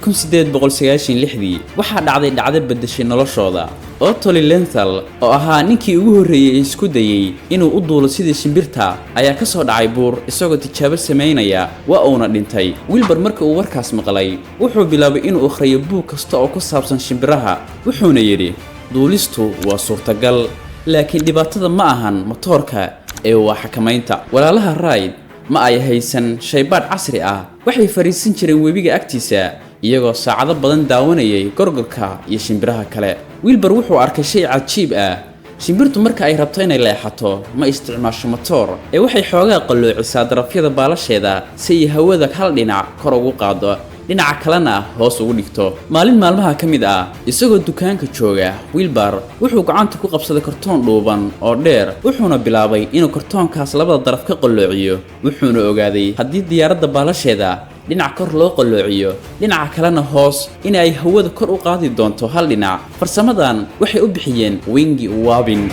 1896 waxaa dhacday dhacdo bedeshay noloshooda. Otto Lilienthal oo ahaa ninkii ugu horreeyay isku dayay inuu u duulo sidii shimbirta ayaa ka soo dhacay buur isagoo tijaabo sameynaya waa uuna dhintay. Wilbur markii uu warkaas maqlay wuxuu bilaabay inuu akhriyo buug kasta oo ku saabsan shimbiraha wuxuuna yiri duulistu waa suurtagal laakiin dhibaatada ma ahan matoorka ee waa xakamaynta. Walaalaha Wright ma ay haysan shaybaadh casri ah waxay fariisin jireen webiga agtiisa iyagoo saacado badan daawanayay gorgorka iyo shimbiraha kale. Wilbur wuxuu arkay shay cajiib ah. Shimbirtu marka ay rabto inay leexato ma isticmaasho matoor ee waxay xoogaa qalloocisaa darafyada baalasheeda si ay hawada hal dhinac kor ugu qaado dhinaca kalena hoos ugu dhigto. Maalin maalmaha ka mid ah isagoo dukaanka jooga Wilbur wuxuu gacanta ku qabsaday kartoon dhuuban oo dheer wuxuuna bilaabay inuu kartoonkaas labada daraf ka qalloociyo wuxuuna ogaaday haddii diyaaradda baalasheeda dhinac kor loo qalloociyo dhinaca kalena hoos in ay hawada kor u qaadi doonto hal dhinac. Farsamadan waxay u bixiyeen wing warping.